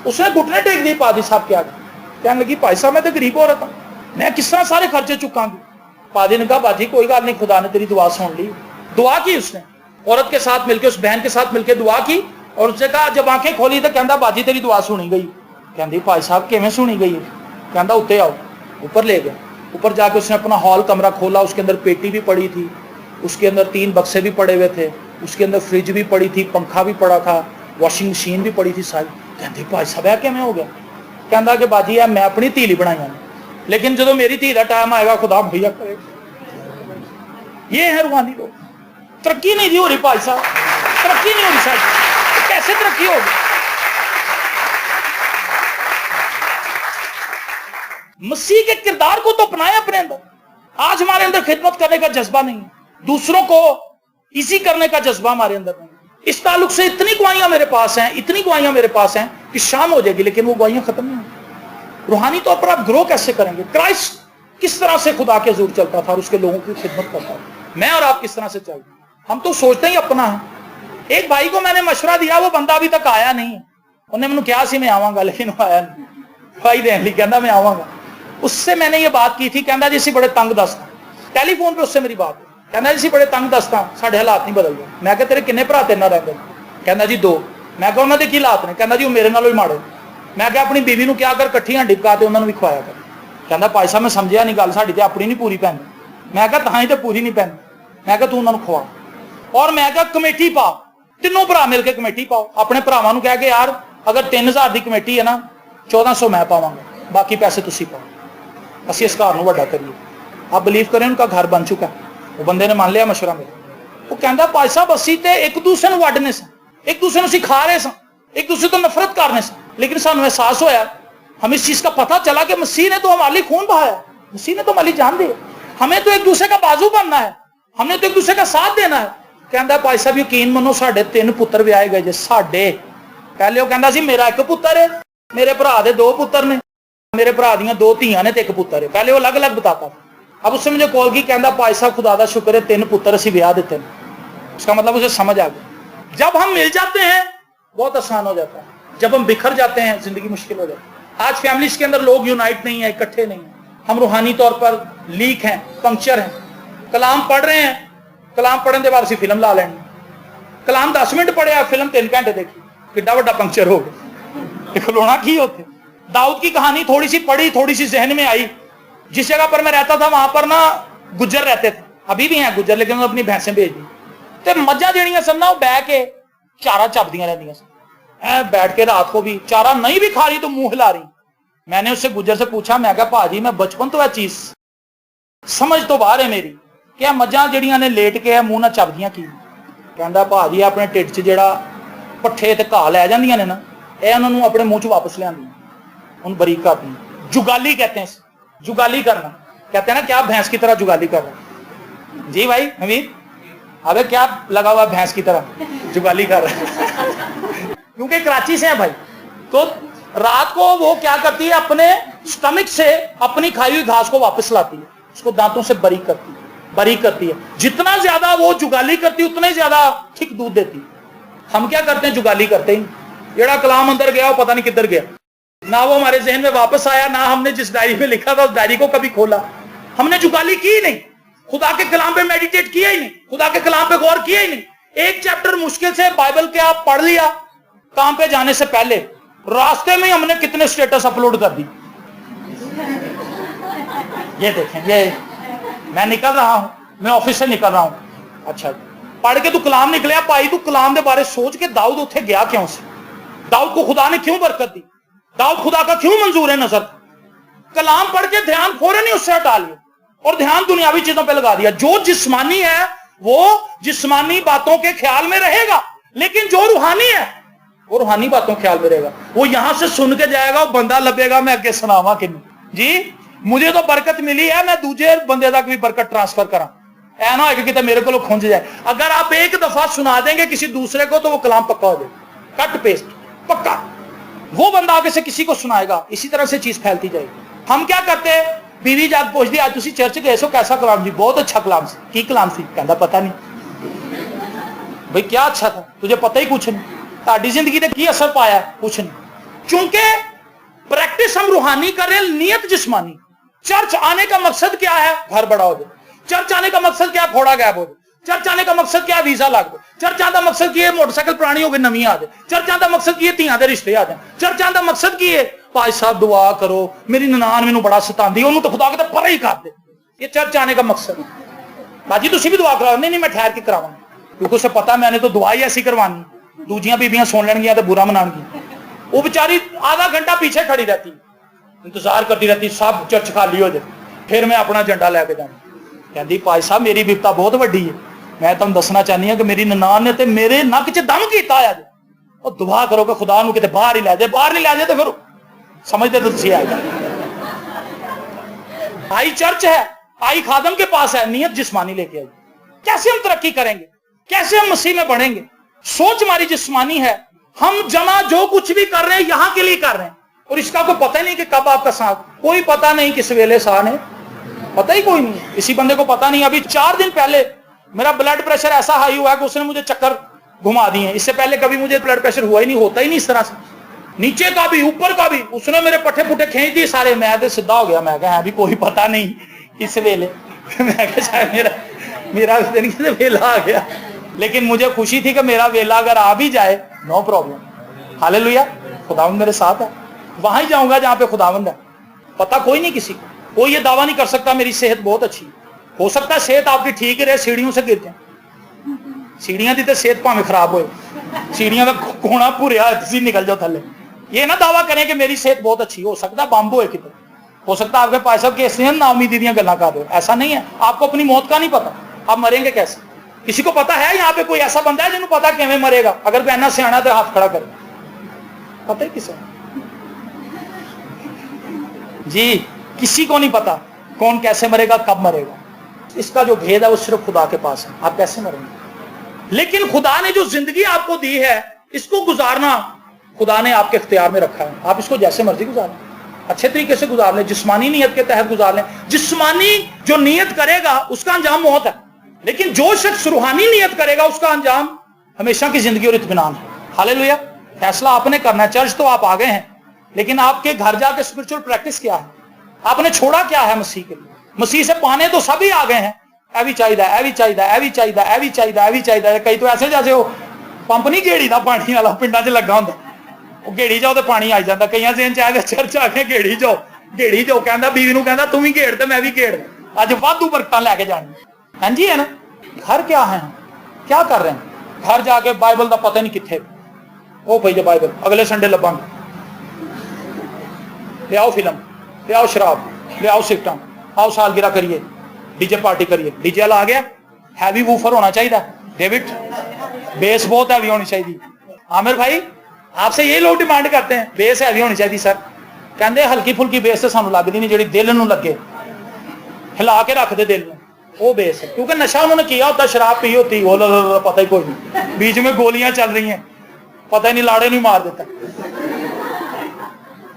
Speaker 1: उसने घुटने टेक दी पादी साहब के आगे, कहने लगी भाई साहब मैं तो गरीब औरत हूं, मैं किस तरह सारे खर्चे चुकाऊंगी। पादी ने कहा बाजी कोई गल नहीं, खुदा ने तेरी दुआ सुन ली। दुआ की उसने, औरत के साथ मिलकर, उस बहन के साथ मिलकर दुआ की और उसने कहा जब आंखें खोली तो कहता बाजी तेरी दुआ सुनी गई। कहती भाई साहब किवें सुनी गई है? कहता उत्ते आओ। ऊपर ले गया, ऊपर जाके उसने अपना हॉल कमरा खोला, उसके अंदर पेटी भी पड़ी थी, उसके अंदर 3 बक्से भी पड़े हुए थे, उसके अंदर फ्रिज भी पड़ी थी, पंखा भी पड़ा था, वॉशिंग मशीन भी पड़ी थी सारी। कहती भाई साहब है किवें हो गया? कहता कि बाजी है मैं अपनी धी ली बनाई, लेकिन जो मेरी धी का टाइम आएगा खुदा भैया करेगा। ये है रूहानी लोग। तरक्की नहीं हो रही भाई साहब, तरक्की नहीं हो रही साहब, कैसे तरक्की होगी? मसीह के किरदार को तो अपनाएं अपने अंदर। आज हमारे अंदर खिदमत करने का जज्बा नहीं है, दूसरों को इजी करने का जज्बा हमारे अंदर नहीं है। इस ताल्लुक से इतनी गवाहियां मेरे पास हैं, इतनी गवाहियां मेरे पास हैं कि शाम हो जाएगी लेकिन वो गवाहियां खत्म नहीं होंगी। रूहानी तौर पर आप ग्रो कैसे करेंगे? क्राइस्ट किस तरह से खुदा के हुजूर चलता था और उसके लोगों की खिदमत करता था, मैं और आप किस तरह से चलते हैं? हम तो सोचते ही अपना है। एक भाई को मैंने मशवरा दिया, वो बंदा अभी तक आया नहीं है। उन्हें मैंने क्या सी मैं आवांगा, लेकिन वो आया नहीं। भाई देन ली कहना मैं आवांगा। उससे मैंने ये बात की थी, कहना जी बड़े तंग दस्ता, टेलीफोन पे उससे मेरी बात हुई, कहना जी बड़े तंग दस्ता, साढ़े हालात नहीं बदल गए। मैं कहा तेरे किन्ने भरा तेरे नाल रहिंदे? कहना जी 2। मैं कहा उन्होंने की हालात ने? कहना जी वो मेरे नालों ही माड़े। मैं कहा अपनी बीवी को क्या कर कट्ठी हांडी पका ते उन्होंने भी खवाया कर। कहना भाई साहब मैं समझिया नहीं गल, साडी ते अपनी नहीं पूरी पैंदी। मैं कहा तां ही तो पूरी नहीं पैंदी। मैं कहा तू उन्होंने खवा। और मैं कहा कमेटी पा, तीनों भरा मिल के कमेटी पाओ। अपने भरावां नूं कह के यार अगर 3000 की कमेटी है ना, 1400 मैं पावांगा, बाकी पैसे तुसी पाओ, असीं इस घर नूं वड्डा करिए। आप बिलीव करें उनका घर बन चुका है। वो बंदे ने मान लिया मशवरा मेरा। वो कहता भाई साहब असीं ते एक दूसरे नूं वड्डने सन, एक दूसरे नूं सिखा रहे सन, एक दूसरे तो नफरत कर रहे सन, लेकिन सानूं एहसास होया, हमें इस चीज का पता चला कि मसीह ने तो हमारे लिए खून बहाया, मसीह ने तो हमारी जान दी। हमें तो एक दूसरे का बाजू बनना है, हमने तो एक दूसरे का साथ देना है। कहता भाई साहब यकीन मनो साढ़े 3 पुत्र ब्याहे गए जे साढ़े। पहले वो कहता सी मेरा एक पुत्र है, मेरे भरा दे 2 पुत्र ने, मेरे भरा दियां 2 धीयां ने ते 1 पुत्र है। पहले वो अलग अलग बताता था। अब उससे मुझे कॉल की, कहता भाई साहब खुदा दा शुक्र है 3 पुत्र असीं ब्याह दिते। उसका मतलब उसे समझ आ गया। जब हम मिल जाते हैं बहुत आसान हो जाता है, जब हम बिखर जाते हैं जिंदगी मुश्किल हो जाती है। आज फैमिलीज के अंदर लोग यूनाइट नहीं है, इकट्ठे नहीं है। हम रूहानी तौर पर लीक हैं, पंक्चर हैं। कलाम पढ़ रहे हैं, कलाम पढ़ने के बाद फिल्म ला लेनी। कलाम 10 मिनट पढ़े, फिल्म 3 घंटे देखी, किड्डा वड्डा पंक्चर हो गया। खिलौना की होते। दाऊद की कहानी थोड़ी सी पढ़ी, थोड़ी सी जहन में आई। जिस जगह पर मैं रहता था वहां पर ना गुज्जर रहते थे, अभी भी हैं गुज्जर, लेकिन अपनी भैंसें भेज दी। तो मज्झां ਜਿਹੜੀਆਂ सन ना, वो बह के चारा चपदियां रहंदियां सन। बैठ के रात को भी चारा नहीं भी खा रही तो मुंह हिला रही। मैंने उससे गुज्जर से पूछा, मैं कहा भाजी मैं बचपन तो यह चीज समझ तो बाहर है मेरी, क्या मज्झां ਜਿਹੜੀਆਂ ने लेट के मुंह ना चपदियां की? कहता भाजी अपने ढिड च ਜਿਹੜਾ पट्ठे ते घाह लै ਜਾਂਦੀਆਂ ने ना, ਇਹ ਉਹਨਾਂ ਨੂੰ अपने मुंह च वापस लियांदियां, उन बरीक करती। जुगाली कहते हैं, जुगाली करना। कहते हैं ना क्या भैंस की तरह जुगाली कर रहा। जी भाई हमीद, अबे क्या लगा हुआ भैंस की तरह जुगाली कर रहा है। क्योंकि कराची से है भाई, तो रात को वो क्या करती है, अपने स्टमक से अपनी खाई हुई घास को वापस लाती है, उसको दांतों से बारीक करती है। जितना ज्यादा वो जुगाली करती है उतना ही ज्यादा ठीक दूध देती है। हम क्या करते हैं, जुगाली करते ही जेड़ा कलाम अंदर गया वो पता नहीं किधर गया, ना वो हमारे जहन में वापस आया, ना हमने जिस डायरी में लिखा था उस डायरी को कभी खोला। हमने जुगाली की नहीं, खुदा के कलाम पे मेडिटेट किया ही नहीं, खुदा के कलाम पे गौर किया ही नहीं। एक चैप्टर मुश्किल से बाइबल के आप पढ़ लिया, काम पे जाने से पहले रास्ते में ही हमने कितने स्टेटस अपलोड कर दी। ये देखें, ये मैं निकल रहा हूं, मैं ऑफिस से निकल रहा हूं, अच्छा पढ़ के तू कलाम निकलिया भाई, तू कलाम के बारे सोच के दाऊद उठे गया क्यों से, दाऊद को खुदा ने क्यों बरकत दी, दाऊद खुदा का क्यों मंजूर है नजर। कलाम पढ़ के ध्यान फौरन ही उससे हटा लिया और ध्यान दुनियावी चीजों पे लगा दिया। जो जिस्मानी है वो जिस्मानी बातों के ख्याल में रहेगा, लेकिन जो रूहानी है वो रूहानी बातों ख्याल में रहेगा। वो यहां से सुन के जाएगा, वो बंदा लभेगा मैं अगे सुनावा कि जी मुझे तो बरकत मिली है, मैं दूजे बंदे तक भी बरकत ट्रांसफर करा। ऐ ना कि मेरे को खुंज जाए। अगर आप एक दफा सुना देंगे किसी दूसरे को तो वो कलाम पक्का हो जाएगा, कट पेस्ट पक्का। वो बंदा आगे से किसी को सुनाएगा, इसी तरह से चीज फैलती जाएगी। हम क्या करते हैं, बीवी जाके पूछती आज तुसी चर्च गए सो, कैसा कलाम जी? बहुत अच्छा कलाम सी। की कलाम सी? कहता पता नहीं। भाई क्या अच्छा था, तुझे पता ही कुछ नहीं, ताड़ी जिंदगी ने की असर पाया? कुछ नहीं। क्योंकि प्रैक्टिस हम रूहानी कर रहे हैं, नियत जिस्मानी। चर्च आने का मकसद क्या है? घर बड़ा हो जाए। चर्च आने का मकसद क्या है? घोड़ा गायब हो जाए। चर्च आने का मकसद क्या है? वीजा लग जाए। चर्च आने का मकसद की है मोटरसाइकिल पुरानी हो गई नवी आ जाए। चर्च आने का मकसद की है धियां दे रिश्ते आ जाए। चर्च आने का मकसद की है भाई साहब दुआ करो मेरी ननान मैनू बड़ा सतांदी, ओनू तो खुदा के परे ही कर दे। ये चर्च आने का मकसद है। बाजी तुसी भी दुआ कराओ? नहीं मैं ठहर के करावांगी, क्योंकि उसे पता मैंने तो दुआ ही ऐसी करवानी, दूजियां बीबियां सुन लेंगियां तो बुरा मनाएंगी। वो बेचारी आधा घंटा पीछे खड़ी रहती, इंतजार करती रहती सब चर्च खाली हो जाए, फिर मैं अपना झंडा लैके जाना। कहती भाई साहब मेरी विपता बहुत वड्डी है, मैं तुम दसना चाहनी हूं कि मेरी ननान ने ते मेरे नक च दम कीता है। और दुआ करो कि खुदा नूं किते बाहर ही लै जाए, बाहर नहीं लै जाए तो फिर समझते तो तुसीं आ जाए। आई चर्च है, आई खादम के पास है, नियत जिस्मानी लेके आई। कैसे हम तरक्की करेंगे, कैसे हम मसीह में बढ़ेंगे? सोच हमारी जिस्मानी है। हम जमा जो कुछ भी कर रहे हैं यहां के लिए कर रहे हैं, और इसका कोई पता ही नहीं कि कब आपका सांस, कोई पता नहीं किस वेले सांस है, पता ही कोई नहीं। इसी बंदे को पता नहीं, अभी 4 दिन पहले मेरा ब्लड प्रेशर ऐसा हाई हुआ है कि उसने मुझे चक्कर घुमा दिए। इससे पहले कभी मुझे ब्लड प्रेशर हुआ ही नहीं, होता ही नहीं इस तरह से, नीचे का भी ऊपर का भी। उसने मेरे पट्टे पुट्टे खींच दिए सारे, मैं तो सीधा हो गया। मैं कहा अभी कोई पता नहीं किस वेले मैं कहा शायद मेरा वेला आ गया, लेकिन मुझे खुशी थी कि मेरा वेला अगर आ भी जाए नो प्रॉब्लम। हालेलुया, खुदावंद मेरे साथ है। वहां ही जाऊंगा जहां पे खुदावंद है। पता कोई नहीं किसी को, कोई ये दावा नहीं कर सकता मेरी सेहत बहुत अच्छी। हो सकता है सेहत आपकी ठीक रहे, सीढ़ियों से गिर जाए। सीढ़ियां दी तो सेहत भावे खराब हो, सीढ़ियां का कोना भुरिया निकल जाओ थले। ये ना दावा करें कि मेरी सेहत बहुत अच्छी। हो सकता बंब होए कितने, हो सकता है आपके पास सब कैसे नाउमीदी दी गल्लां कर रहे हो, ऐसा नहीं है। आपको अपनी मौत का नहीं पता, आप मरेंगे कैसे? किसी को पता है यहाँ पे कोई ऐसा बंदा है जिन्होंने पता किਵੇਂ मरेगा? अगर कोई ऐना सियाना तो हाथ खड़ा करे, पता है किसे जी? किसी को नहीं पता कौन कैसे मरेगा, कब मरेगा। इसका जो भेद है वो सिर्फ खुदा के पास है, आप कैसे मरेंगे। लेकिन खुदा ने जो जिंदगी आपको दी है, इसको गुजारना खुदा ने आपके इख्तियार में रखा है। आप इसको जैसे मर्जी गुजारें, अच्छे तरीके से गुजार लें, जिस्मानी नियत के तहत गुजार लें। जिस्मानी जो नियत करेगा उसका अंजाम मौत है, लेकिन जो शख्स रूहानी नियत करेगा उसका अंजाम हमेशा की जिंदगी और इत्मीनान है। हालेलुया। फैसला आपने करना है। चर्च तो आप आ गए हैं, लेकिन आपके घर जाके स्पिरिचुअल प्रैक्टिस क्या है? आपने छोड़ा क्या है मसीह के लिए? मसीह से पाने तो सभी आ गए हैं, ऐ भी चाहिए, ऐ भी चाहिए, ऐ भी चाहिए, ऐ भी चाहिए, ऐ भी चाहिए। कई तो ऐसे जैसे वो पंप नहीं गेड़ी दा पानी वाला पिंडा च लगा होंदा, वो गेड़ी जाओ तो पानी आ जाता। कई दिन चाहे चर्च आके गेड़ी जाओ, गेड़ी जाओ, कहता बीवी नूं कहता तू भी गेड़ ते मैं भी गेड़, अज वाधू बरकतां लैके जानी। हाँ जी है ना। घर क्या है, क्या कर रहे हैं? घर जाके बाइबल का पता नहीं कितने, ओ भाई बाइबल अगले संडे लभांगे, ले आओ फिल्म, ले आओ शराब, ले आओ सिगटां, आओ सालगिरह करिए, डीजे पार्टी करिए। डीजे वाला आ गया, हैवी वूफर होना चाहिए, डेविड बेस बहुत हैवी होनी चाहिए। आमिर भाई आपसे यही लोग डिमांड करते हैं, बेस हैवी होनी चाहिए सर। कहते हल्की फुल्की बेस तो सानू लगती नहीं, जी दिल नूं लगे, हिला के रख दे दिल में, वो बेस है। क्योंकि नशा उन्होंने किया होता, शराब पी होती, वो पता ही कोई नहीं, बीच में गोलियां चल रही हैं, पता ही नहीं, लाड़े नहीं मार देता।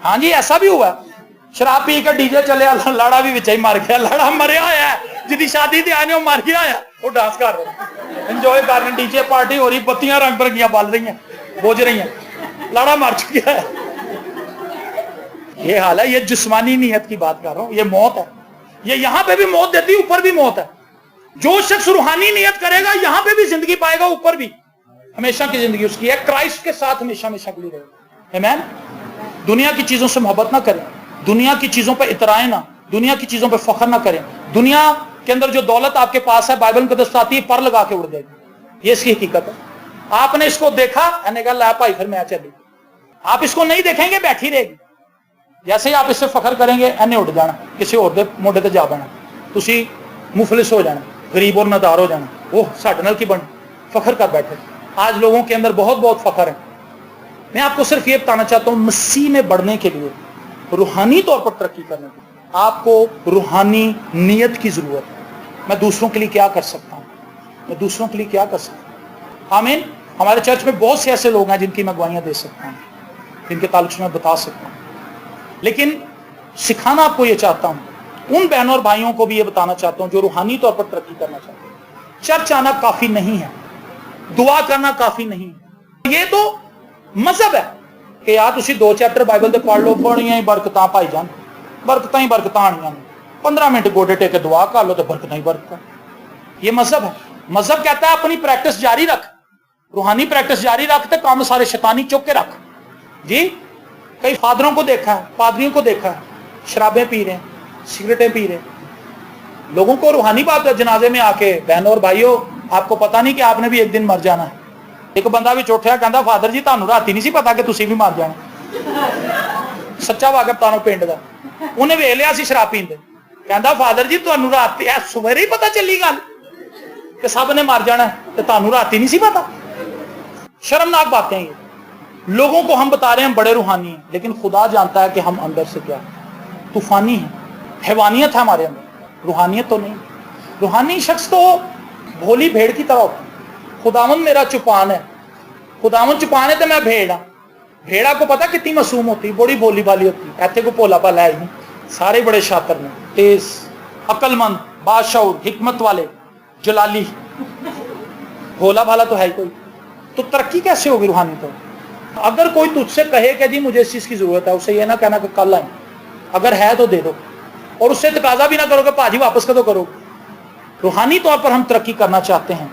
Speaker 1: हाँ जी ऐसा भी हुआ, शराब पी के डीजे चले, लाड़ा भी विच ही मर गया। लाड़ा मरिया होया है, जिदी शादी ते आने मर गया है, वो डांस कर रहे, इंजॉय कर रहे, डीजे पार्टी हो रही, बत्तियां रंग बिरंगियां बल रही हैं, बुझ रही हैं, लाड़ा मर चुका है। ये हाल है। ये जिस्मानी नियत की बात कर रहा हूं, ये मौत है। ये यहां पे भी मौत देती, ऊपर भी मौत है। जो शख्स रूहानी नियत करेगा यहां पे भी जिंदगी पाएगा, ऊपर भी हमेशा की जिंदगी उसकी है, क्राइस्ट के साथ हमेशा हमेशा के लिए रहेगा। आमीन। दुनिया की चीजों से मोहब्बत ना करें, दुनिया की चीजों पर इतराएं ना, दुनिया की चीजों पर फख्र ना करें। दुनिया के अंदर जो दौलत आपके पास है, बाइबल मुकद्दस आती है, पर लगा के उड़ जाएगी, ये इसकी हकीकत है। आपने इसको देखा, मैंने कहा ला भाई फिर मैं चली। आप इसको नहीं देखेंगे, बैठी रहेगी। जैसे ही आप इससे फख्र करेंगे, एने उड़ जाना, किसी और दे मोढे ते जा बैठना, तुसी मुफलिस हो जाना, गरीब और नादार हो जाना। वो साडे नाल की बन फख्र कर बैठे। आज लोगों के अंदर बहुत बहुत फख्र है। मैं आपको सिर्फ ये बताना चाहता हूं, मसीह में बढ़ने के लिए, रूहानी तौर पर तरक्की करने के लिए आपको रूहानी नियत की जरूरत है। मैं दूसरों के लिए क्या कर सकता हूं, मैं दूसरों के लिए क्या कर सकता हूं। आमीन। हमारे चर्च में बहुत से ऐसे लोग हैं जिनकी मैं गवाहियां दे सकता हूं, जिनके ताल्लुक से मैं बता सकता हूं, लेकिन सिखाना आपको ये चाहता हूं, उन बहनों और भाइयों को भी ये बताना चाहता हूं जो रूहानी तौर पर तरक्की करना चाहते हैं। चर्च आना काफी नहीं है, दुआ करना काफी नहीं है। ये तो मजहब है कि यार तुसी 2 चैप्टर बाइबल दे पढ़ लो, बड़ियां ही बरकतां पाई जान, बरकतां ही बरकतां आनियां ने, 15 मिनट गोडे टेके दुआ कर लो तो बरकतां ही बरकतां। ये मजहब है। मजहब कहता है अपनी प्रैक्टिस जारी रख, रूहानी प्रैक्टिस जारी रख, तो काम सारे शैतानी चुक के रख। जी कई फादरों को देखा है, पादरियों को देखा है, शराबें पी रहे हैं, सिगरेटें पी रहे हैं। लोगों को रूहानी बात जनाजे में आके, बहनों और भाइयों आपको पता नहीं कि आपने भी एक दिन मर जाना है। एक बंदा भी उठिया, कहता फादर जी तुहानू राती नहीं सी पता कि तुसी भी मर जाना। सच्चा वाकफ तानो पिंड दा, उन्हें वेख लिया सी शराब पींदे, कहता फादर जी तुहानू रात सवेरे ही पता चली गल कि सब ने मर जाना, तो तुहानू राती नहीं सी पता। शर्मनाक बातें ये। लोगों को हम बता रहे हैं हम बड़े रूहानी हैं, लेकिन खुदा जानता है कि हम अंदर से क्या तूफानी हैं। حیوانیت ہے ہمارے اندر، روحانیت تو نہیں۔ روحانی شخص تو بھولی بھیڑ کی طرح ہوتا ہے۔ خداوند میرا چپان ہے، خداوند چپان ہے تو میں بھیڑ ہاں۔ بھیڑا کو پتا کتنی معصوم ہوتی، بڑی بولی بالی ہوتی، ایتھے کو پولا پالا ہے نہیں، سارے بڑے شاطر ہیں، تیز، عقل مند، بادشاہ، حکمت والے، جلالی، بھولا بھالا تو ہے ہی کوئی۔ تو ترقی کیسے ہوگی روحانی تو؟ اگر کوئی تجھ سے کہے کہ جی مجھے اس چیز کی ضرورت ہے، اسے یہ نہ کہنا کہ کل آئیں، اگر ہے تو دے دو، اور اس سے تقاضا بھی نہ کرو کہ پاجی واپس کدو کرو۔ روحانی طور پر ہم ترقی کرنا چاہتے ہیں،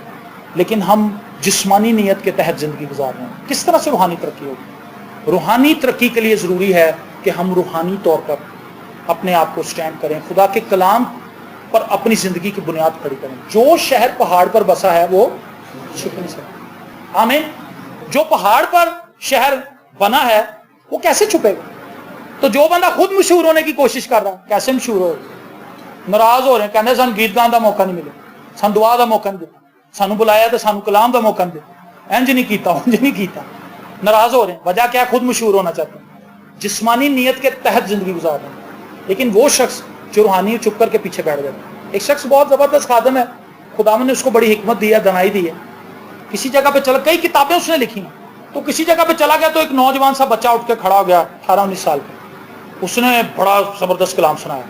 Speaker 1: لیکن ہم جسمانی نیت کے تحت زندگی گزار رہے ہیں، کس طرح سے روحانی ترقی ہوگی؟ روحانی ترقی کے لیے ضروری ہے کہ ہم روحانی طور پر اپنے آپ کو سٹینڈ کریں، خدا کے کلام پر اپنی زندگی کی بنیاد کھڑی کریں۔ جو شہر پہاڑ پر بسا ہے وہ چھپ نہیں سکتا۔ آمین۔ جو پہاڑ پر شہر بنا ہے وہ کیسے چھپے گا؟ تو جو بندہ خود مشہور ہونے کی کوشش کر رہا ہے کیسے مشہور ہو؟ ناراض ہو رہے ہیں، کہنے سن گیت گان کا موقع نہیں ملے، سن دعا کا موقع نہیں دیتا، سانو بلایا تو سانو کلام کا موقع نہیں دیتا، انج نہیں کیتا، انج نہیں کیتا، ناراض ہو رہے ہیں۔ وجہ کیا؟ خود مشہور ہونا چاہتے ہیں، جسمانی نیت کے تحت زندگی گزار رہے ہیں۔ لیکن وہ شخص جو روحانی چھپ کر کے پیچھے بیٹھ جاتا ہے، ایک شخص بہت زبردست خادم ہے، خداوند نے اس کو بڑی حکمت دی ہے، دنائی دی ہے، کسی جگہ پہ چلا، کئی کتابیں اس نے لکھی ہیں، تو کسی جگہ پہ چلا گیا تو ایک نوجوان سا بچہ اٹھ کے کھڑا ہو گیا 18-19 سال کا، اس نے بڑا زبردست کلام سنایا،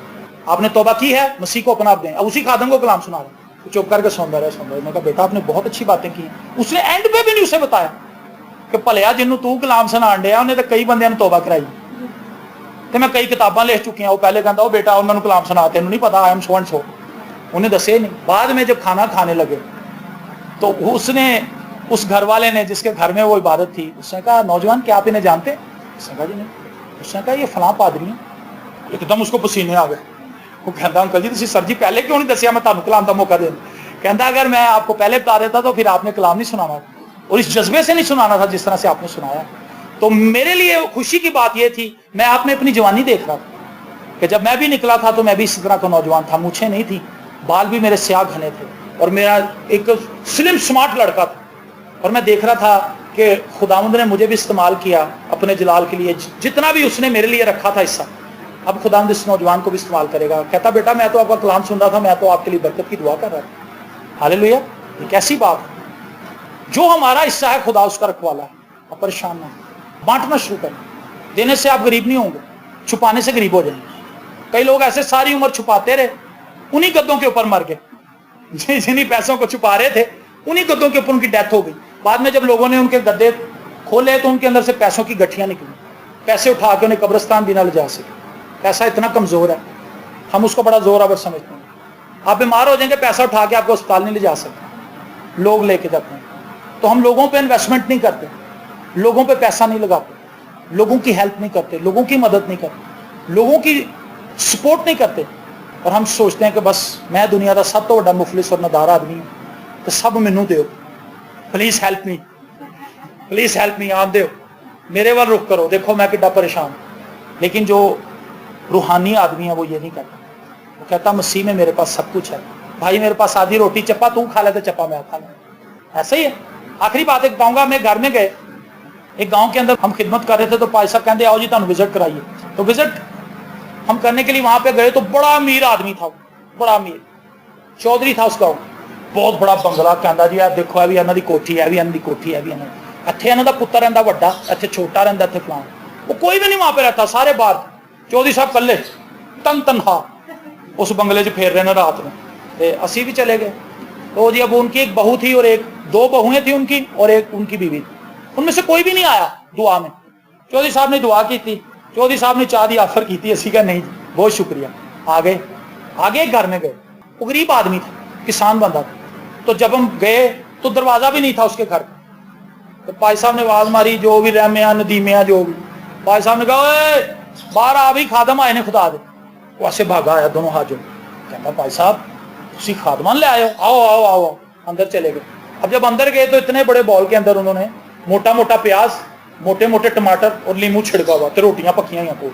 Speaker 1: آپ نے توبہ کی ہے، مسیح کو اپنا آپ دیں، اب اسی خادم کو کلام سنا رہے ہیں، چپ کر کے سنتا رہا۔ میں کہا بیٹا آپ نے بہت اچھی باتیں کی ہیں۔ اس نے اینڈ پہ بھی نہیں اسے بتایا کہ بھلیا جنوں تو کلام سنا ڈیا انہیں تو کئی بندیاں نے توبہ کرائی، تو میں کئی کتاباں لکھ چکی ہیں، وہ پہلے کہتا وہ بیٹا انہوں نے کلام سنا، تینوں نہیں پتا، I am so and so, انہیں دسے نہیں۔ بعد میں جب کھانا کھانے لگے تو اس نے، اس گھر والے نے جس کے گھر میں وہ عبادت تھی، اس نے کہا نوجوان کیا آپ انہیں جانتے ہیں؟ اس نے کہا جی نہیں۔ اس نے کہا یہ فلاں پادری ہیں۔ ایک دم اس کو پسینے آ گئے، وہ کہتا انکل جی تسی سر جی پہلے کیوں نہیں دسیا، میں تمہیں کلام کا موقع دیں۔ کہتا اگر میں آپ کو پہلے بتا دیتا تو پھر آپ نے کلام نہیں سنانا، اور اس جذبے سے نہیں سنانا تھا جس طرح سے آپ نے سنایا۔ تو میرے لیے خوشی کی بات یہ تھی، میں آپ میں اپنی جوانی دیکھ رہا تھا کہ جب میں بھی نکلا تھا تو میں بھی اسی طرح کا نوجوان تھا، مونچھیں نہیں تھی، بال بھی میرے سیاہ گھنے تھے، اور میرا ایک سلم سمارٹ لڑکا تھا، اور میں دیکھ رہا تھا کہ خداوند نے مجھے بھی استعمال کیا اپنے جلال کے لیے، جتنا بھی اس نے میرے لیے رکھا تھا حصہ، اب خداوند اس نوجوان کو بھی استعمال کرے گا۔ کہتا بیٹا میں تو آپ کا کلام سن رہا تھا، میں تو آپ کے لیے برکت کی دعا کر رہا تھا۔ ہاللیلویا۔ یہ کیسی بات ہے، جو ہمارا حصہ ہے خدا اس کا رکھوالا ہے۔ آپ پریشان نہ ہوں، بانٹنا شروع کریں، دینے سے آپ غریب نہیں ہوں گے، چھپانے سے غریب ہو جائیں گے۔ کئی لوگ ایسے ساری عمر چھپاتے رہے، انہی گدوں کے اوپر مر گئے، جنہی پیسوں کو چھپا رہے تھے انہی گدوں کے اوپر ان کی ڈیتھ ہو گئی۔ بعد میں جب لوگوں نے ان کے گدے کھولے تو ان کے اندر سے پیسوں کی گٹھیاں نکلی، پیسے اٹھا کے انہیں قبرستان بھی نہ لے جا سکے۔ پیسہ اتنا کمزور ہے، ہم اس کو بڑا زور آور سمجھتے ہیں۔ آپ بیمار ہو جائیں گے، پیسہ اٹھا کے آپ کو اسپتال نہیں لے جا سکتے، لوگ لے کے جاتے ہیں۔ تو ہم لوگوں پہ انویسٹمنٹ نہیں کرتے، لوگوں پہ پیسہ نہیں لگاتے، لوگوں کی ہیلپ نہیں کرتے، لوگوں کی مدد نہیں کرتے، لوگوں کی سپورٹ نہیں کرتے، اور ہم سوچتے ہیں کہ بس میں دنیا کا سب تو بڑا مفلس اور ندار آدمی ہوں تو سب مینوں دیو، please help me, please help me, آپ دیو، میرے وال رخ کرو، دیکھو میں کڈا پریشان ہوں۔ لیکن جو روحانی آدمی ہے وہ یہ نہیں کرتا، وہ کہتا مسیح میں میرے پاس سب کچھ ہے، بھائی میرے پاس آدھی روٹی چپا تو کھا لے تو چپا میں کھا لوں، ایسا ہی ہے۔ آخری بات ایک بتاؤں گا، میں گھر میں گئے ایک گاؤں کے اندر ہم خدمت کر رہے تھے، تو پائی صاحب کہتے آؤ جی تمہیں وزٹ کرائیے، تو وزٹ ہم کرنے کے لیے وہاں پہ گئے تو بڑا امیر آدمی تھا، بڑا امیر چودھری تھا اس گاؤں، بہت بڑا بنگلہ، کہندا جی آپ دیکھو بھی انہاں دی کوٹھی ہے، بھی انہاں دی کوٹھی ہے، بھی انہاں اتھے انہاں دا پتر رہندا وڈا، اتھے چھوٹا رہندا، اتھے فلاں، وہ کوئی بھی نہیں وہاں پہ رہتا، سارے باہر، چودھری صاحب کلے تنہا اس بنگلے چ پھیر رہے ہیں رات میں۔ تے اسی بھی چلے گئے، تو جی اب ان کی ایک بہو تھی اور ایک دو بہویں تھیں ان کی، اور ایک ان کی بیوی تھی، ان میں سے کوئی بھی نہیں آیا دعا میں۔ چودھری صاحب نے دعا کی تھی، چودھری صاحب نے چاہ دی آفر کی تھی، اسی کا نہیں بہت شکریہ، آگے آگے گھر میں گئے، وہ غریب آدمی تھا، کسان بندہ تھا، تو جب ہم گئے تو دروازہ بھی نہیں تھا اس کے گھر کا، تو پائی صاحب نے آواز ماری، جو بھی رحمیاں ندیمیاں جو بھی، پائی صاحب نے کہا اے باہر آ بھی، خادم آئے نے خدا دے، وہ ایسے بھاگا آیا دونوں ہاتھ جوڑ، کہتا پائی صاحب تسی خادمان لے آئے ہو، آؤ آؤ آؤ آؤ، اندر چلے گئے۔ اب جب اندر گئے تو اتنے بڑے بول کے اندر انہوں نے موٹا موٹا پیاز، موٹے موٹے ٹماٹر اور لیمو چھڑکا ہوا، تو روٹیاں پکیاں ہوئی کو،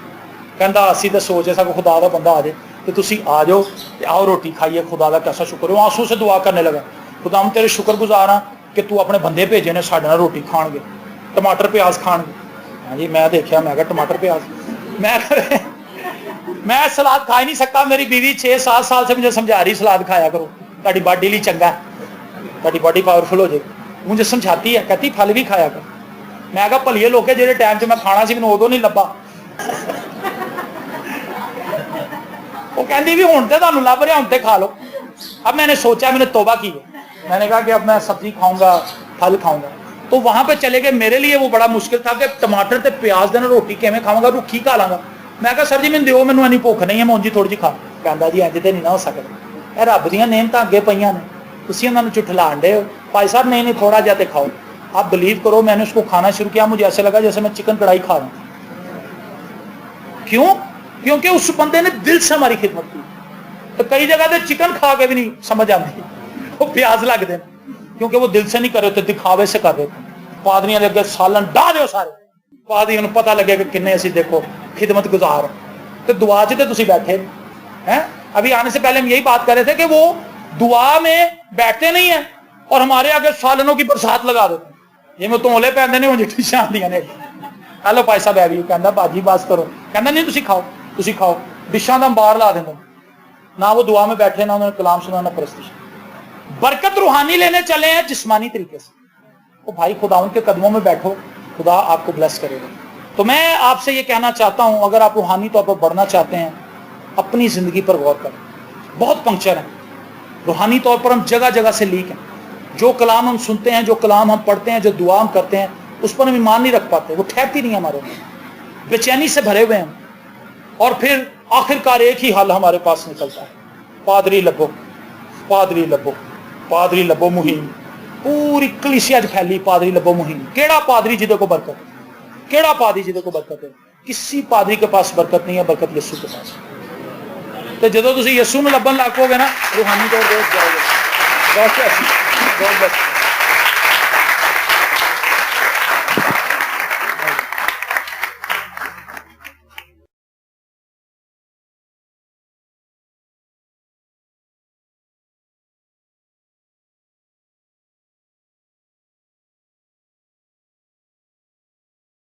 Speaker 1: کہندا اسی تو سوچے سا کہ خدا دا بندہ آ جائے تو تسی آ جاؤ، آؤ روٹی کھائیے، خدا دا کیسا شکر ہے۔ وہ آنسو سے دعا کرنے لگا، خدا ہم تیرے شکر گزار ہاں کہ تو اپنے بندے بھیجے نے ساڈے نال روٹی کھان گے، ٹماٹر پیاز کھان گے۔ ہاں جی میں دیکھیا، میں کہا ٹماٹر پیاز، میں میں سلاد کھا ہی نہیں سکتا. میری بیوی 6-7 سال سے مجھے سمجھا رہی سلاد کھایا کرو, تاری باڈی لی چنگا ہے, تاری باڈی پاورفل ہو جائے. مجھے سمجھاتی ہے, کہتی پھل بھی کھایا کر. میں کہا بھلیے لوگ جہے ٹائم سے میں کھانا سی مینوں ادوں نہیں لبا. وہ کہندی بھی ہوں تے تانوں لب رہا, ہوں تے کھا لو. اب میں نے سوچا, میں نے توبہ کی ہے, میں نے کہا کہ اب میں سبزی کھاؤں گا, پھل کھاؤں گا. تو وہاں پہ چلے گئے. میرے لیے وہ بڑا مشکل تھا کہ ٹماٹر تے پیاز دے نال روٹی کیویں کھاواں گا, روکھی کھا لاں گا. میں کہا سر جی مینوں دیو, مینوں اینی بھوک نہیں ہے, میں اونجی تھوڑی جی کھا. کہندا جی انج تے نہیں نہ ہو سکدا, اے رب دیاں نعمتاں اگے پئیاں نے, تسی انہاں نوں جھٹلان ڈے ہو. بھائی صاحب نہیں نہیں تھوڑا جا تے کھاؤ. آپ بلیو کرو, میں نے اس کو کھانا شروع کیا, مجھے ایسے لگا جیسے میں چکن کڑھائی کھا رہا ہوں. کیوں؟ کیونکہ اس بندے نے دل سے ہماری خدمت کی. تو کئی جگہ تے چکن کھا کے بھی نہیں سمجھ آتی, وہ پیاز لگ دے, کیونکہ وہ دل سے نہیں کر رہے تھے, دکھاوے سے کر رہے تھے. پادریاں دے اگے سالن ڈا دیو سارے, پادریاں نوں پتہ لگے کہ کنے اسی دیکھو خدمت گزار. تو دعا چ تے تسی بیٹھے ہیں. ابھی آنے سے پہلے ہم یہی بات کر رہے تھے کہ وہ دعا میں بیٹھتے نہیں ہیں اور ہمارے آگے سالنوں کی برسات لگا دیتے ہیں. یہ میں تولے پہنتے نہیں, وہ جٹھی شاندیاں نے. ہیلو بھائی صاحب ہے, کہندا باجی بس کرو. کہندا نہیں تسی کھاؤ, تسی کھاؤ. ڈشاں دا باہر لا دیندا, نہ وہ دعا میں بیٹھے, نہ انہوں نے کلام سنا, نہ پرستش. برکت روحانی لینے چلے ہیں جسمانی طریقے سے. وہ بھائی خدا ان کے قدموں میں بیٹھو, خدا آپ کو بلیس کرے گا. تو میں آپ سے یہ کہنا چاہتا ہوں, اگر آپ روحانی طور پر بڑھنا چاہتے ہیں, اپنی زندگی پر غور کریں. بہت پنکچر ہیں روحانی طور پر, ہم جگہ جگہ سے لیک ہیں. جو کلام ہم سنتے ہیں, جو کلام ہم پڑھتے ہیں, جو دعا ہم کرتے ہیں, اس پر ہم ایمان نہیں رکھ پاتے, وہ ٹھہرتی نہیں ہمارے میں, بے چینی سے بھرے ہوئے ہیں. اور پھر آخر کار ایک ہی حل ہمارے پاس نکلتا ہے, پادری لبو, پادری لبو, پادری لبو مہم. پوری کلیسیا پھیلی پادری لبو مہم. کیڑا پادری جہدے کو برکت ہے, کیڑا پادری جہدے کو برکت ہے؟ کسی پادری کے پاس برکت نہیں ہے, برکت یسوع کے پاس. تو جدو تسی یسوع نوں لبن لگ پو گے نا, روحانی طور پہ جاؤ گے. بہت